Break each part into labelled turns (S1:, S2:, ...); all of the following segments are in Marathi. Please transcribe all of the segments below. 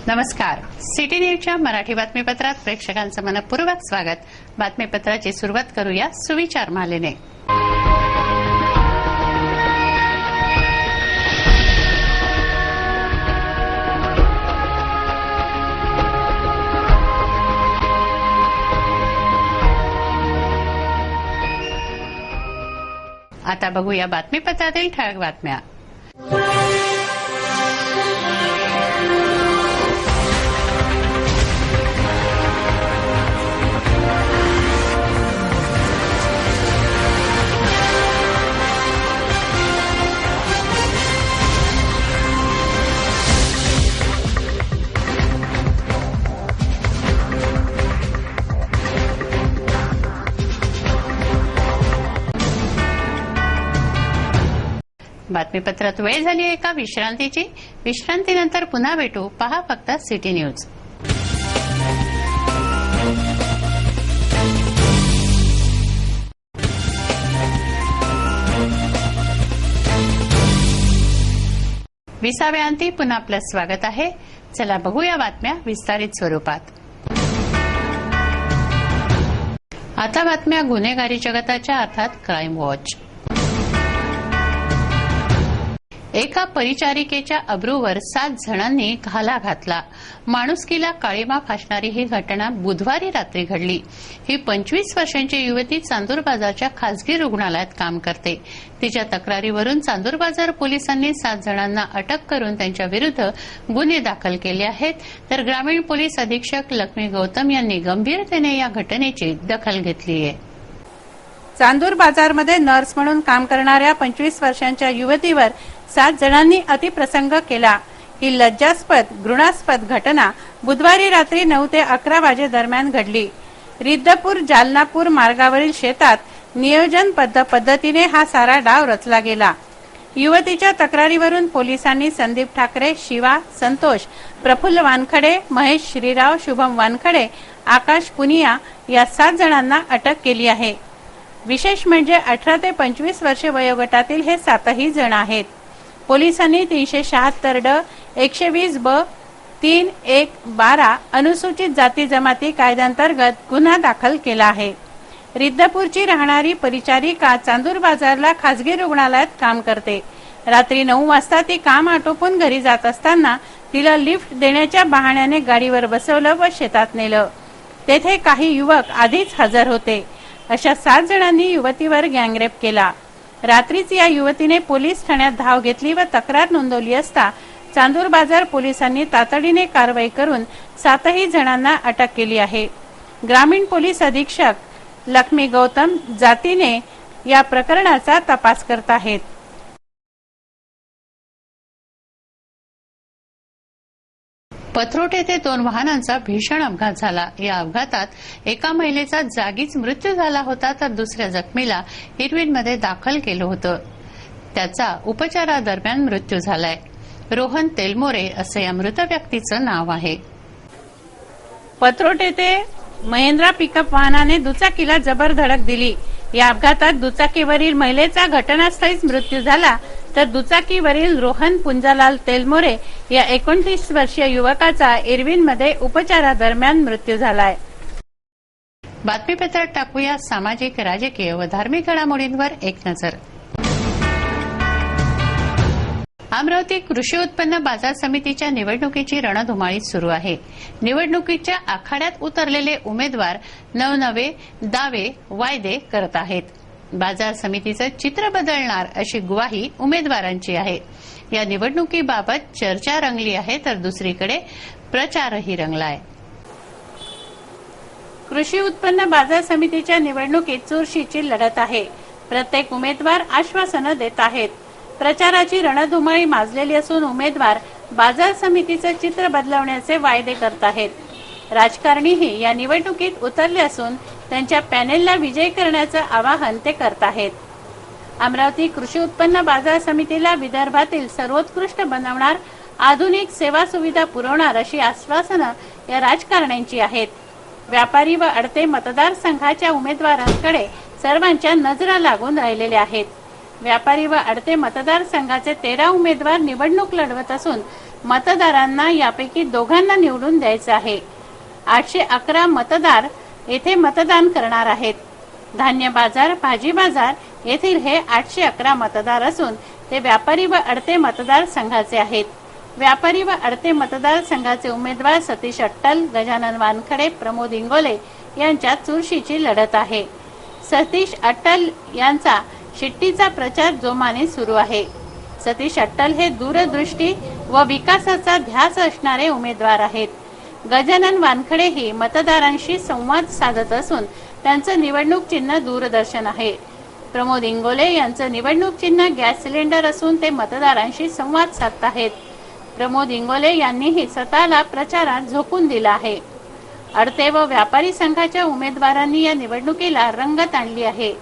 S1: नमस्कार. सिटी न्यूजच्या मराठी बातमीपत्रात प्रेक्षकांचं मनपूर्वक स्वागत. बातमीपत्राची सुरुवात करूया सुविचार मालेने. आता बघूया बातमीपत्रातील ठळक बातम्या. बातमीपत्रात वेळ झाली आहे एका विश्रांतीची. विश्रांतीनंतर पुन्हा भेटू. पहा फक्त सिटी न्यूज. विसाव्या अंती पुन्हा आपलं स्वागत आहे. चला बघूया बातम्या विस्तारित स्वरूपात. आता बातम्या गुन्हेगारी जगताच्या अर्थात क्राईम वॉच. एका परिचारिकेच्या अब्रूवर 7 जणांनी घाला घातला. माणुसकीला काळीमा फासणारी ही घटना बुधवारी रात्री घडली. ही 25 वर्षांची युवती चांदूर बाजारच्या खासगी रुग्णालयात काम करते. तिच्या तक्रारीवरून चांदूर बाजार पोलिसांनी 7 जणांना अटक करून त्यांच्या विरुद्ध गुन्हे दाखल केले आहेत. तर ग्रामीण पोलीस अधीक्षक लक्ष्मी गौतम यांनी गंभीरतेने या घटनेची दखल घेतली आहे.
S2: चांदूर बाजारमध्ये नर्स म्हणून काम करणाऱ्या 25 वर्षांच्या युवतीवर 7 जणांनी अतिप्रसंग केला. ही लज्जास्पद घृणास्पद घटना बुधवारी रात्री 9 ते 11 वाजे दरम्यान घडली. रिद्धपूर जालनापूर मार्गावरील शेतात नियोजनबद्ध पद्धतीने हा सारा डाव रचला गेला. युवतीच्या तक्रारीवरून पोलिसांनी संदीप ठाकरे, शिवा, संतोष, प्रफुल्ल वानखडे, महेश श्रीराव, शुभम वानखडे, आकाश पुनिया या 7 जणांना अटक केली आहे. विशेष म्हणजे 18 ते 25 वर्षे वयोगटातील हे 7ही जण आहेत. पोलिसांनी 376 ड 120 ब 3-1-12 अनुसूचित जाती जमाती कायद्याअंतर्गत गुन्हा दाखल केला आहे. रिद्धपूरची राहणारी परिचारिका चांदूर बाजारला खासगी रुग्णालयात काम करते. रात्री 9 वाजता ती काम आटोपून घरी जात असताना तिला लिफ्ट देण्याच्या बहाण्याने गाडीवर बसवलं व शेतात नेलं. तेथे काही युवक आधीच हजर होते. अशा 7 जणांनी युवतीवर गँगरेप केला. रात्रीच या युवतीने पोलीस ठाण्यात धाव घेतली व तक्रार नोंदवली असता चांदूर बाजार पोलिसांनी तातडीने कारवाई करून 7ही जणांना अटक केली आहे. ग्रामीण पोलीस अधीक्षक लक्ष्मी गौतम जातीने या प्रकरणाचा तपास करत आहेत.
S1: पथरोट येथे 2 वाहनांचा भीषण अपघात झाला. या अपघातात एका महिलेचा जागीच मृत्यू झाला होता तर दुसऱ्या जखमीला इरविनमध्ये दाखल केलं होतं. त्याचा उपचारादरम्यान मृत्यू झालाय. रोहन तेलमोरे असं या मृत व्यक्तीचं नाव आहे.
S2: पथरोट येथे महिंद्रा पिकअप वाहनाने दुचाकीला जबर धडक दिली. या अपघातात दुचाकीवरील महिलेचा घटनास्थळीच मृत्यू झाला तर दुचाकीवरील रोहन पुंजालाल तेलमोरे या 29 वर्षीय युवकाचा इरविनमध्ये उपचारादरम्यान मृत्यू झालाय.
S1: बातमीपत्रात टाकूया सामाजिक, राजकीय व धार्मिक घडामोडींवर एक नजर. अमरावती कृषी उत्पन्न बाजार समितीच्या निवडणुकीची रणधुमाळी सुरू आहे. निवडणुकीच्या आखाड्यात उतरलेले उमेदवार नवनवे दावे वायदे करत आहेत. बाजार समितीचं चित्र बदलणार अशी ग्वाही उमेदवारांची आहे. या निवडणुकीबाबत चर्चा रंगली आहे तर दुसरीकडे प्रचारही रंगलाय.
S2: कृषी उत्पन्न बाजार समितीच्या निवडणुकीत चुरशीची लढत आहे. प्रत्येक उमेदवार आश्वासनं देत आहेत. प्रचाराची रणधुमाळी माजलेली असून उमेदवार बाजार समितीचं चित्र बदलवण्याचे वायदे करत आहेत. राजकारणीही या निवडणुकीत उतरले असून त्यांच्या पॅनेलला विजयी करण्याचं आवाहन ते करत आहेत. अमरावती कृषी उत्पन्न बाजार समितीला विदर्भातील सर्वोत्कृष्ट बनवणार, आधुनिक सेवा सुविधा पुरवणार अशी आश्वासनं या राजकारण्यांची आहेत. व्यापारी व अडते मतदारसंघाच्या उमेदवारांकडे सर्वांच्या नजरा लागून राहिलेल्या आहेत. व्यापारी व अडते मतदारसंघाचे 13 उमेदवार निवडणूक लढवत असून मतदारांना यापैकी दोघांना निवडून द्यायचे आहे. 811 मतदार येथे मतदान करणार आहेत. धान्य बाजार, भाजी बाजार येथील हे 811 मतदार असून ते व्यापारी व अडते मतदारसंघाचे आहेत. व्यापारी व अडते मतदारसंघाचे उमेदवार सतीश अट्टल, गजानन वानखडे, प्रमोद इंगोले यांच्यात चुरशीची लढत आहे. सतीश अट्टल यांचा शिट्टीचा प्रचार जोमाने सुरू आहे. सतीश अट्टल हे दूरदृष्टी व विकासाचा ध्यास असणारे उमेदवार आहेत. गजानन वानखडे ही मतदारांशी संवाद साधत असून त्यांचं निवडणूक चिन्ह दूरदर्शन आहे. प्रमोद इंगोले यांचं निवडणूक चिन्ह गॅस सिलेंडर असून ते मतदारांशी संवाद साधत आहेत. प्रमोद इंगोले यांनीही स्वतःला प्रचारात झोकून दिला आहे. अडते व व्यापारी संघाच्या उमेदवारांनी या निवडणुकीला रंगत आणली आहे.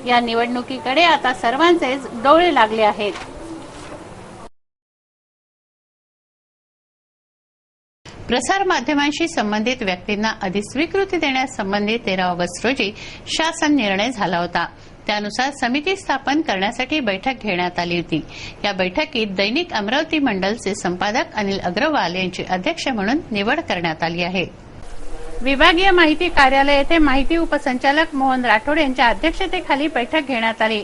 S2: या निवडणुकीकडे आता सर्वांचेच डोळे लागले आहेत.
S1: प्रसार माध्यमांशी संबंधित व्यक्तींना अधिस्वीकृती देण्यासंबंधी 13 ऑगस्ट रोजी शासन निर्णय झाला होता. त्यानुसार समिती स्थापन करण्यासाठी बैठक घेण्यात आली होती. या बैठकीत दैनिक अमरावती मंडलचे संपादक अनिल अग्रवाल यांची अध्यक्ष म्हणून निवड करण्यात आली आहे.
S2: विभागीय माहिती कार्यालय येथे माहिती उपसंचालक मोहन राठोड यांच्या अध्यक्षतेखाली बैठक घेण्यात आली.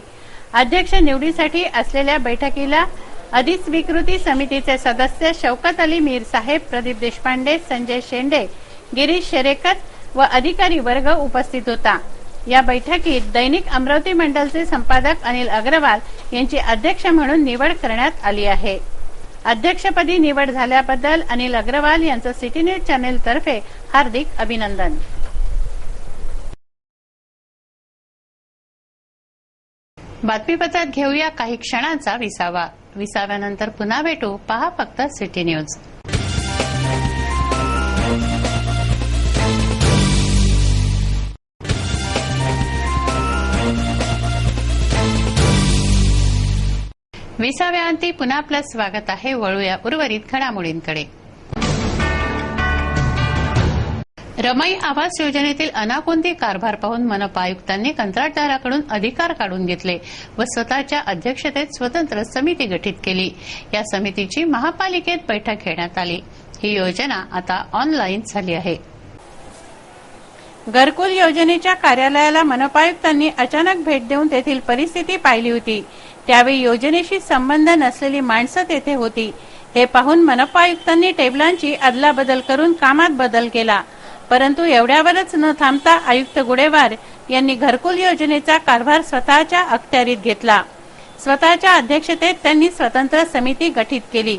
S2: अध्यक्ष निवडीसाठी असलेल्या बैठकीला अधिस्वीकृती समितीचे सदस्य शौकत अली मीर साहेब, प्रदीप देशपांडे, संजय शेंडे, गिरीश शेरेकर व अधिकारी वर्ग उपस्थित होता. या बैठकीत दैनिक अमरावती मंडलचे संपादक अनिल अग्रवाल यांची अध्यक्ष म्हणून निवड करण्यात आली आहे. अध्यक्षपदी निवड झाल्याबद्दल अनिल अग्रवाल यांचं सिटी न्यूज चॅनेल तर्फे हार्दिक अभिनंदन.
S1: बातमीपत्रात घेऊया काही क्षणांचा विसावा. विसाव्यानंतर पुन्हा भेटू. पहा फक्त सिटी न्यूज. विसाव्याअंती पुन्हा आपलं स्वागत आहे. वळूया उर्वरित घडामोडींकडे. रमाई आवास योजनेतील अनाकोंदी कारभार पाहून मनपा आयुक्तांनी कंत्राटदाराकडून अधिकार काढून घेतले व स्वतःच्या अध्यक्षतेत स्वतंत्र समिती गठीत केली. या समितीची महापालिकेत बैठक घेण्यात आली. ही योजना आता ऑनलाईन झाली आहे.
S2: घरकुल योजनेच्या कार्यालयाला मनपा आयुक्तांनी अचानक भेट देऊन तेथील परिस्थिती पाहिली होती. त्यावेळी योजनेशी संबंध नसलेली माणसं तेथे होती. हे पाहून मनपा आयुक्तांनी टेबलांची अदलाबदल करून कामात बदल केला. परंतु एवढ्यावरच न थांबता आयुक्त गुडेवार यांनी घरकुल योजनेचा कारभार स्वतःच्या अखत्यारीत घेतला. स्वतःच्या अध्यक्षतेत त्यांनी स्वतंत्र समिती गठीत केली.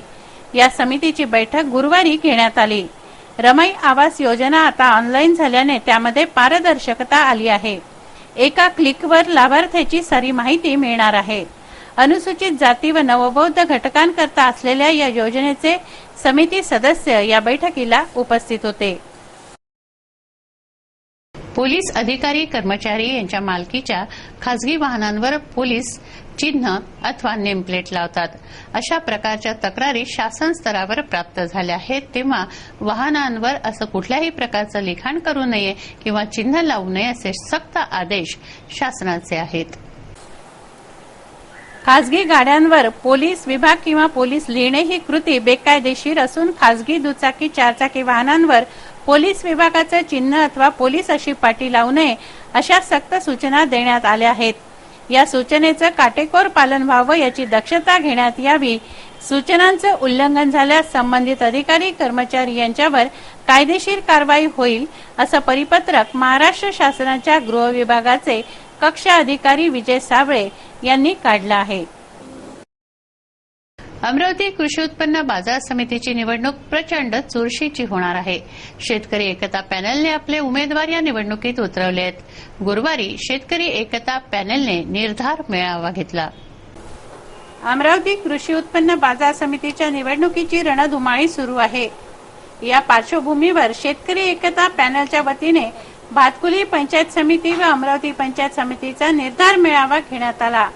S2: या समितीची बैठक गुरुवारी घेण्यात आली. रमाई आवास योजना आता ऑनलाईन झाल्याने त्यामध्ये पारदर्शकता आली आहे. एका क्लिकवर लाभार्थ्याची सारी माहिती मिळणार आहे. अनुसूचित जाती व नवबौद्ध घटकांकरता असलेल्या या योजनेचे समिती सदस्य या बैठकीला उपस्थित होते.
S1: पोलीस अधिकारी कर्मचारी यांच्या मालकीच्या खासगी वाहनांवर पोलीस चिन्ह अथवा नेमप्लेट लावतात. अशा प्रकारच्या तक्रारी शासन स्तरावर प्राप्त झाल्या आहेत. तेव्हा वाहनांवर असं कुठल्याही प्रकारचं लिखाण करू नये किंवा चिन्ह लावू नये असे सक्त आदेश शासनाचे आहेत.
S2: खासगी गाड्यांवर पोलीस विभाग किंवा पोलीस लिहिणे ही कृती बेकायदेशीर असून खासगी दुचाकी चारचाकी वाहनांवर पोलीस विभागाचे चिन्ह अथवा पोलीस अशी पाटी लावू नये अशा सक्त सूचना देण्यात आल्या आहेत. या सूचनेचं काटेकोर पालन व्हावं याची दक्षता घेण्यात यावी. सूचनांचं उल्लंघन झाल्यास संबंधित अधिकारी कर्मचारी यांच्यावर कायदेशीर कारवाई होईल असं परिपत्रक महाराष्ट्र शासनाच्या गृह विभागाचे कक्ष अधिकारी विजय साबळे यांनी काढलं आहे.
S1: अमरावती कृषी उत्पन्न बाजार समितीची निवडणूक प्रचंड चुरशीची होणार आहे. शेतकरी एकता पॅनलने आपले उमेदवार या निवडणुकीत उतरवले आहेत. गुरुवारी शेतकरी एकता पॅनलने निर्धार मेळावा घेतला.
S2: अमरावती कृषी उत्पन्न बाजार समितीच्या निवडणुकीची रणधुमाळी सुरू आहे. या पार्श्वभूमीवर शेतकरी एकता पॅनलच्या वतीने भातकुली पंचायत समिती व अमरावती पंचायत समितीचा निर्धार मेळावा घेण्यात आला.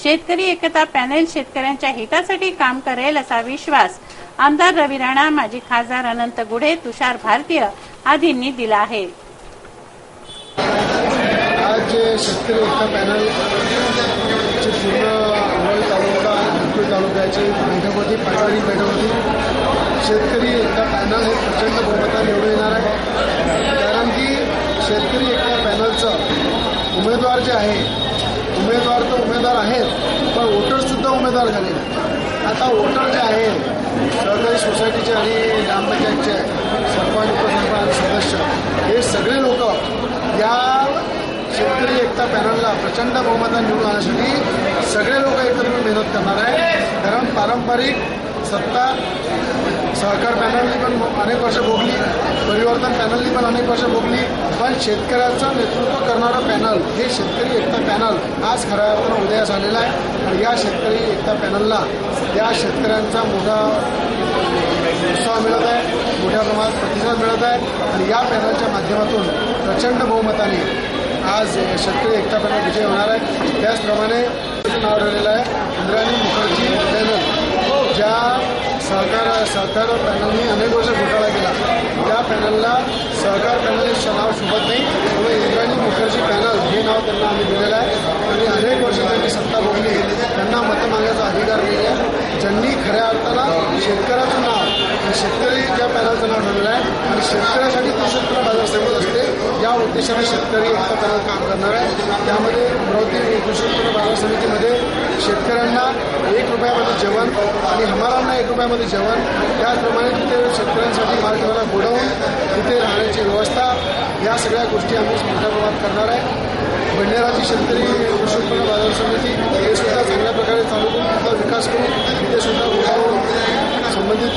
S2: शेतकरी एकता पॅनेल शेतकऱ्यांच्या हितासाठी काम करेल असा विश्वास आमदार रवी राणा, माजी खासदार अनंत गुढे, तुषार भारतीय आदींनी दिला आहे.
S3: आज शेतकरी एकता पॅनल ची पूर्ण तालुक्याची बैठक होती, पाटवाडी बैठक होती. शेतकरी एकता पॅनल हे प्रचंड बहुमताने निवडून येणार आहे. कारण की शेतकरी एकता पॅनलचं उमेदवार जे आहे, उमेदवार तर उमेदवार आहेत, पण वोटरसुद्धा उमेदवार झाले. आता वोटर जे आहे सहकारी सोसायटीचे आणि ग्रामपंचायतचे सरपंच, उपसरपंच आणि सदस्य हे सगळे लोक या शेतकरी एकता पॅनलला प्रचंड बहुमताने निवडून आणण्यासाठी सगळे लोक एकत्र मेहनत करणार आहे. कारण पारंपरिक सत्ता सहकार पॅनलनी पण अनेक वर्ष भोगली, परिवर्तन पॅनलनी पण अनेक वर्ष भोगली, पण शेतकऱ्याचं नेतृत्व करणारं पॅनल हे शेतकरी एकता पॅनल आज खऱ्या अर्थानं उदयास आलेला आहे. आणि या शेतकरी एकता पॅनलला या शेतकऱ्यांचा मोठा उत्साह मिळत आहे, मोठ्या प्रमाणात प्रतिसाद मिळत आहे. आणि या पॅनलच्या माध्यमातून प्रचंड बहुमताने आज शेतकरी एकता पॅनल विजय होणार आहे. त्याचप्रमाणे नाव ठरलेलं आहे इंद्राणी मुखर्जी पॅनल. ज्या सहकार पॅनलनी अनेक वर्ष घोटाळा केला, त्या पॅनलला सहकार पॅनल हे नाव शोभत नाही, त्यामुळे इंद्राणी मुखर्जी पॅनल हे नाव त्यांना आम्ही दिलेलं आहे. आणि अनेक वर्ष त्यांची सत्ता भोगली, त्यांना मतं मागण्याचा अधिकार नाही आहे. ज्यांनी खऱ्या अर्थानं शेतकऱ्याचं नाव आणि शेतकरी ज्या पॅनलचं नाव ठरलेलं आहे आणि शेतकऱ्यासाठी कृषी उत्पन्न बाजार समिती असते, या उद्देशाने शेतकरी एकता पॅनल काम करणार आहे. त्यामध्ये अमरावती कृषी उत्पन्न बाजार समितीमध्ये शेतकऱ्यांना ₹1 जेवण आणि हमारांना ₹1 जेवण, त्याचप्रमाणे तिथे शेतकऱ्यांसाठी मार्केटला गोडाऊन, तिथे राहण्याची व्यवस्था, या सगळ्या गोष्टी आम्ही मोठ्या प्रमाणात करणार आहे. बंडेराची शेतकरी कृषी उत्पन्न बाजार समिती हे सुद्धा चांगल्या प्रकारे चालू करून तिथला विकास करून तिथे सुद्धा गोडाऊन संबंधित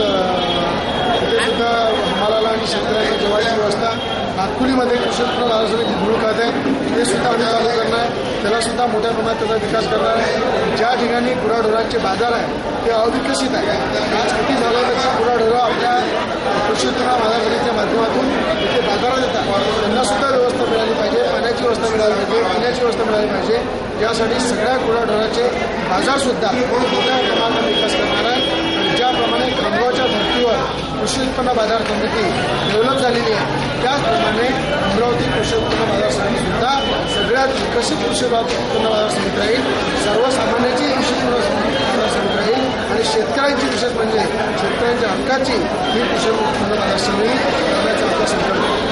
S3: तिथे सुद्धा हमालाला आणि शेतकऱ्यांच्या जेवणाची व्यवस्था. नागपुरीमध्ये कृषी उत्पन्न बाजार समिती धुळ खात आहे, ते सुद्धा आम्ही चालू करणार आहे. त्याला सुद्धा मोठ्या प्रमाणात त्याचा विकास करणार आहे. ज्या ठिकाणी गुराढोरांचे बाजार आहे ते अविकसित आहे. आज किती झालं त्याची गुराढोरं आपल्या कृषी उत्पन्न बाजार समितीच्या माध्यमातून तिथे बाजारात येतात, त्यांना सुद्धा व्यवस्था मिळाली पाहिजे, पाण्याची व्यवस्था मिळाली पाहिजे, पिण्याची व्यवस्था मिळाली पाहिजे. यासाठी सगळ्या गुराढोराचे बाजारसुद्धा मोठ्या प्रमाणात विकास करणार आहे. आणि ज्याप्रमाणे खामगावच्या धर्तीवर कृषी उत्पन्न बाजार समिती डेव्हलप झालेली आहे, त्याचप्रमाणे अमरावती कृषी उत्पन्न बाजार समितीसुद्धा सगळ्यात विकसित कृषी उत्पन्न बाजार समिती राहील, सर्वसामान्यांची कृषी उत्पन्न बाजार समिती राहील आणि शेतकऱ्यांची विशेष म्हणजे शेतकऱ्यांच्या हक्काची ही कृषी उत्पन्न बाजार समिती करण्याचा आपला संकल्प आहे.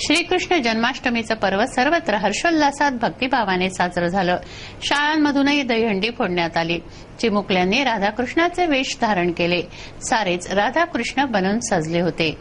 S1: श्रीकृष्ण जन्माष्टमीचं पर्व सर्वत्र हर्षोल्लासात भक्तिभावाने साजरं झालं. शाळांमधूनही दहीहंडी फोडण्यात आली. चिमुकल्यांनी राधाकृष्णाचे वेश धारण केले. सारेच राधाकृष्ण बनून सजले होते.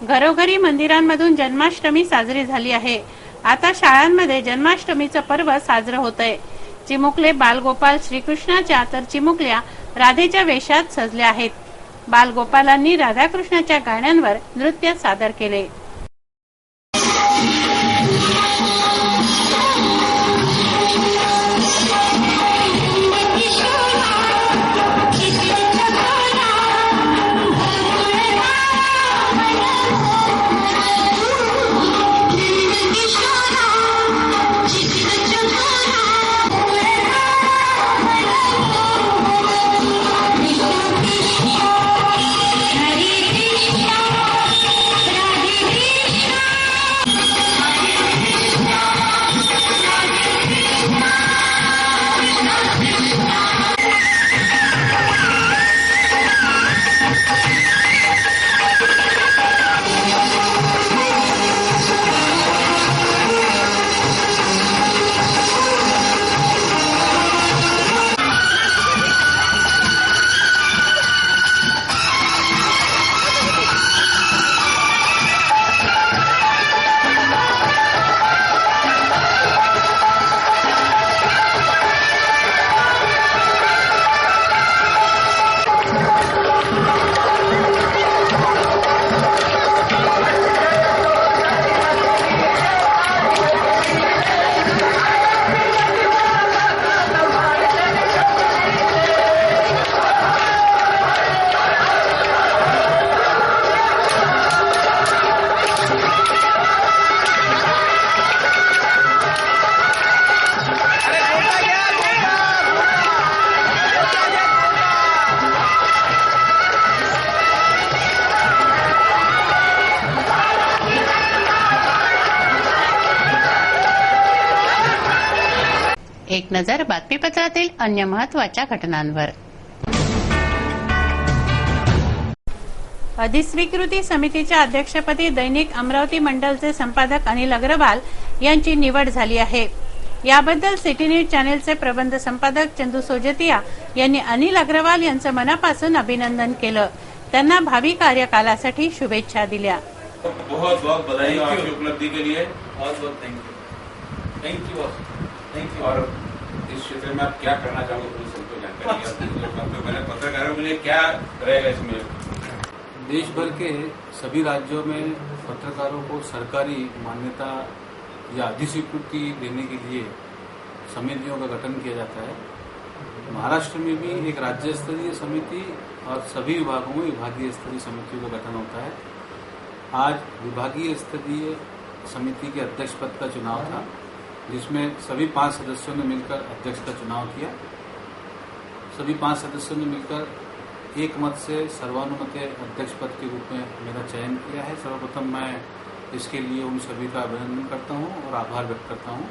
S2: घरोघरी मंदिरांमधून जन्माष्टमी साजरी झाली आहे. आता शाळांमध्ये जन्माष्टमीचं पर्व साजरं होतंय. चिमुकले बालगोपाल श्रीकृष्णाच्या तर चिमुकल्या राधेच्या वेशात सजले आहेत. बालगोपालांनी राधाकृष्णाच्या गाण्यांवर नृत्य सादर केले.
S4: Hare Krishna, Radhe
S1: एक नजर बातमीपत्रातील अन्य महत्त्वाच्या घटनांवर.
S2: अधिस्वीकृती समितीच्या अध्यक्षपदी दैनिक अमरावती मंडलचे संपादक अनिल अग्रवाल यांची निवड झाली आहे. याबद्दल सिटी न्यूज चॅनेलचे प्रबंध संपादक चंदू सोजतिया यांनी अनिल अग्रवाल यांचं मनापासून अभिनंदन केलं. त्यांना भावी कार्यकालासाठी शुभेच्छा दिल्या.
S4: बहुत बहुत बधाई आपकी उपलब्धि के लिए. बहुत बहुत थैंक यू. और इस क्षेत्र में आप क्या करना चाहोगे पूरी सबको जानकारी. मैंने पत्रकारों के लिए क्या रहेगा इसमें.
S5: देश भर के सभी राज्यों में पत्रकारों को सरकारी मान्यता या अधिस्वीकृति देने के लिए समितियों का गठन किया जाता है. महाराष्ट्र में भी एक राज्य स्तरीय समिति और सभी विभागों में विभागीय स्तरीय समितियों का गठन होता है. आज विभागीय स्तरीय समिति के अध्यक्ष पद का चुनाव था, जिसमें सभी 5 सदस्यों ने मिलकर अध्यक्ष का चुनाव किया. सभी 5 सदस्यों ने मिलकर एक मत से सर्वानुमते अध्यक्ष पद के रूप में मेरा चयन किया है. सर्वप्रथम मैं इसके लिए उन सभी का अभिनंदन करता हूं और आभार व्यक्त करता हूं.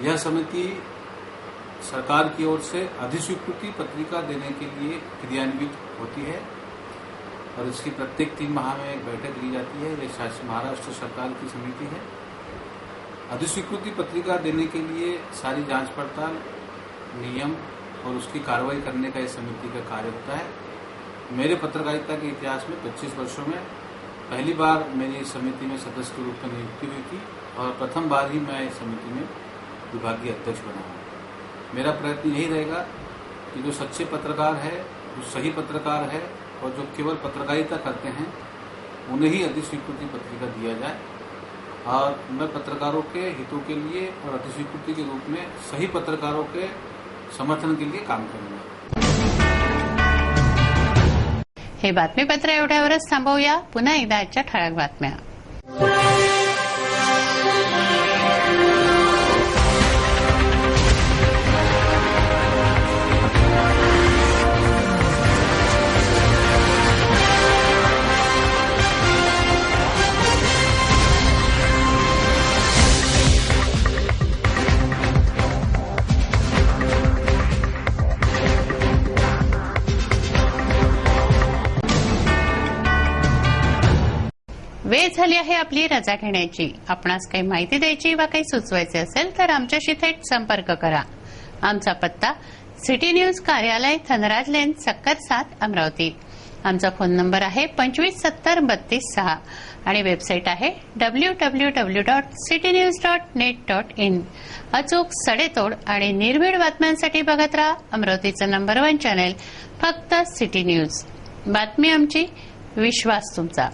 S5: यह समिति सरकार की ओर से अधिस्वीकृति पत्रिका देने के लिए क्रियान्वित होती है और इसकी प्रत्येक 3 माह में एक बैठक ली जाती है. यह महाराष्ट्र सरकार की समिति है. अधिस्वीकृति पत्रिका देने के लिए सारी जांच पड़ताल, नियम और उसकी कार्रवाई करने का इस समिति का कार्य होता है. मेरे पत्रकारिता के इतिहास में 25 वर्षों में पहली बार मेरी इस समिति में सदस्य के रूप में नियुक्ति हुई थी और प्रथम बार ही मैं इस समिति में विभागीय अध्यक्ष बना हूँ. मेरा प्रयत्न यही रहेगा कि जो सच्चे पत्रकार है, जो सही पत्रकार है और जो केवल पत्रकारिता करते हैं, उन्हें ही अधिस्वीकृति पत्रिका दिया जाए. और मैं पत्रकारों के हितों के लिए और अधिस्वीकृति के रूप में सही पत्रकारों के समर्थन के लिए काम करूंगा.
S1: हे बातमीपत्र एवढ्यावरच थांबवूया. पुन्हा एकदा आजच्या ठळक बातम्या. वेळ झाली आहे आपली रजा घेण्याची. आपणास काही माहिती द्यायची वा काही सुचवायचे असेल तर आमच्याशी थेट संपर्क करा. आमचा पत्ता सिटी न्यूज कार्यालय धनराज लेन सक्कर 7 अमरावती. आमचा फोन नंबर आहे 257032 आणि वेबसाईट आहे www.citynews.net.in. अचूक, सडेतोड आणि निर्भीड बातम्यांसाठी बघत राहा अमरावतीचं नंबर 1 चॅनेल फक्त सिटी न्यूज. बातमी आमची, विश्वास तुमचा.